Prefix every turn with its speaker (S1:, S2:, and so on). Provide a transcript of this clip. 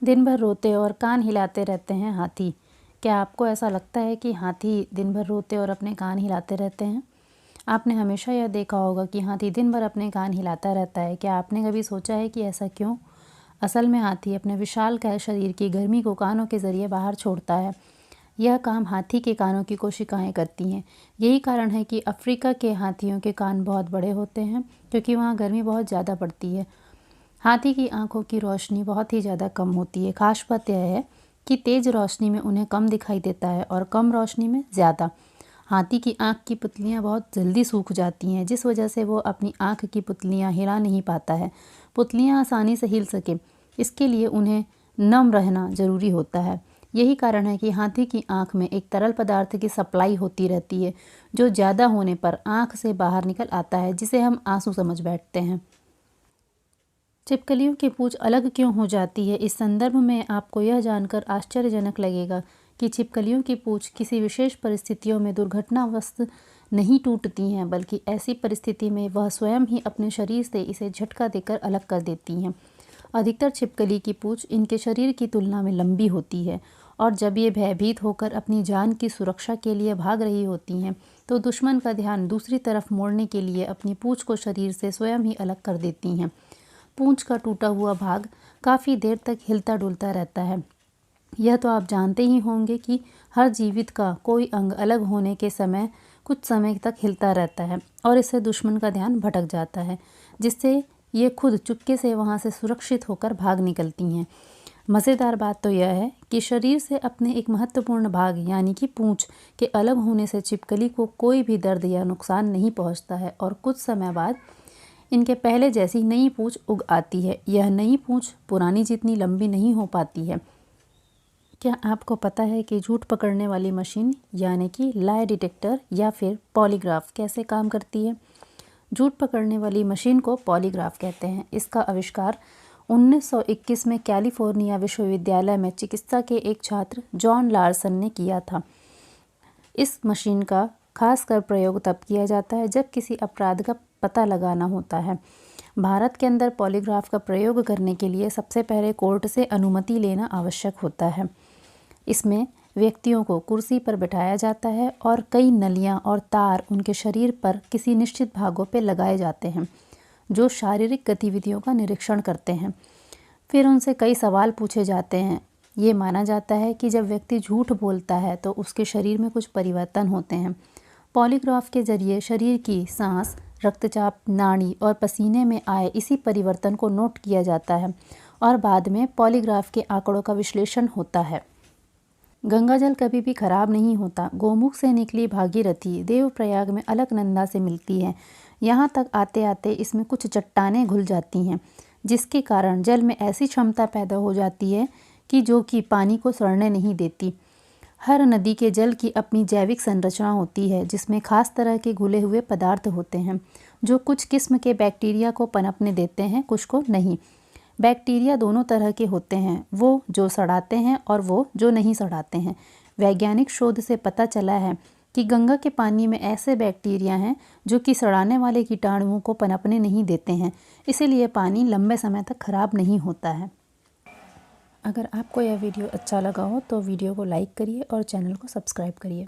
S1: दिन भर रोते और कान हिलाते रहते हैं हाथी। क्या आपको ऐसा लगता है कि हाथी दिन भर रोते और अपने कान हिलाते रहते हैं? आपने हमेशा यह देखा होगा कि हाथी दिन भर अपने कान हिलाता रहता है। क्या आपने कभी सोचा है कि ऐसा क्यों? असल में हाथी अपने विशालकाय शरीर की गर्मी को कानों के ज़रिए बाहर छोड़ता है। यह काम हाथी के कानों की कोशिकाएं करती हैं। यही कारण है कि अफ्रीका के हाथियों के कान बहुत बड़े होते हैं, क्योंकि वहाँ गर्मी बहुत ज़्यादा पड़ती है। हाथी की आंखों की रोशनी बहुत ही ज़्यादा कम होती है। खास बात यह है कि तेज़ रोशनी में उन्हें कम दिखाई देता है और कम रोशनी में ज़्यादा। हाथी की आंख की पुतलियाँ बहुत जल्दी सूख जाती हैं, जिस वजह से वो अपनी आंख की पुतलियाँ हिला नहीं पाता है। पुतलियाँ आसानी से हिल सके, इसके लिए उन्हें नम रहना ज़रूरी होता है। यही कारण है कि हाथी की आंख में एक तरल पदार्थ की सप्लाई होती रहती है, जो ज़्यादा होने पर आंख से बाहर निकल आता है, जिसे हम आंसू समझ बैठते हैं। छिपकलियों की पूंछ अलग क्यों हो जाती है? इस संदर्भ में आपको यह जानकर आश्चर्यजनक लगेगा कि छिपकलियों की पूंछ किसी विशेष परिस्थितियों में दुर्घटनावश नहीं टूटती हैं, बल्कि ऐसी परिस्थिति में वह स्वयं ही अपने शरीर से इसे झटका देकर अलग कर देती हैं। अधिकतर छिपकली की पूंछ इनके शरीर की तुलना में लंबी होती है, और जब ये भयभीत होकर अपनी जान की सुरक्षा के लिए भाग रही होती हैं, तो दुश्मन का ध्यान दूसरी तरफ मोड़ने के लिए अपनी पूंछ को शरीर से स्वयं ही अलग कर देती हैं। पूंछ का टूटा हुआ भाग काफ़ी देर तक हिलता डुलता रहता है। यह तो आप जानते ही होंगे कि हर जीवित का कोई अंग अलग होने के समय कुछ समय तक हिलता रहता है, और इससे दुश्मन का ध्यान भटक जाता है, जिससे ये खुद चुपके से वहाँ से सुरक्षित होकर भाग निकलती हैं। मज़ेदार बात तो यह है कि शरीर से अपने एक महत्वपूर्ण भाग यानी कि पूंछ के अलग होने से छिपकली को कोई भी दर्द या नुकसान नहीं पहुँचता है, और कुछ समय बाद इनके पहले जैसी नई पूंछ उग आती है। यह नई पूंछ पुरानी जितनी लंबी नहीं हो पाती है। क्या आपको पता है कि झूठ पकड़ने वाली मशीन यानी कि लाई डिटेक्टर या फिर पॉलीग्राफ कैसे काम करती है? झूठ पकड़ने वाली मशीन को पॉलीग्राफ कहते हैं। इसका आविष्कार 1921 में कैलिफोर्निया विश्वविद्यालय में चिकित्सा के एक छात्र जॉन लार्सन ने किया था। इस मशीन का खासकर प्रयोग तब किया जाता है जब किसी अपराध का पता लगाना होता है। भारत के अंदर पॉलीग्राफ का प्रयोग करने के लिए सबसे पहले कोर्ट से अनुमति लेना आवश्यक होता है। इसमें व्यक्तियों को कुर्सी पर बिठाया जाता है और कई नलियां और तार उनके शरीर पर किसी निश्चित भागों पर लगाए जाते हैं, जो शारीरिक गतिविधियों का निरीक्षण करते हैं। फिर उनसे कई सवाल पूछे जाते हैं। ये माना जाता है कि जब व्यक्ति झूठ बोलता है तो उसके शरीर में कुछ परिवर्तन होते हैं। पॉलीग्राफ के जरिए शरीर की सांस, रक्तचाप, नाड़ी और पसीने में आए इसी परिवर्तन को नोट किया जाता है, और बाद में पॉलीग्राफ के आंकड़ों का विश्लेषण होता है। गंगाजल कभी भी खराब नहीं होता। गोमुख से निकली भागीरथी देवप्रयाग में अलकनंदा से मिलती है। यहाँ तक आते आते इसमें कुछ चट्टानें घुल जाती हैं, जिसके कारण जल में ऐसी क्षमता पैदा हो जाती है कि जो कि पानी को सड़ने नहीं देती। हर नदी के जल की अपनी जैविक संरचना होती है, जिसमें खास तरह के घुले हुए पदार्थ होते हैं, जो कुछ किस्म के बैक्टीरिया को पनपने देते हैं, कुछ को नहीं। बैक्टीरिया दोनों तरह के होते हैं, वो जो सड़ाते हैं और वो जो नहीं सड़ाते हैं। वैज्ञानिक शोध से पता चला है कि गंगा के पानी में ऐसे बैक्टीरिया हैं जो कि सड़ाने वाले कीटाणुओं को पनपने नहीं देते हैं, इसीलिए पानी लंबे समय तक खराब नहीं होता है। अगर आपको यह वीडियो अच्छा लगा हो तो वीडियो को लाइक करिए और चैनल को सब्सक्राइब करिए।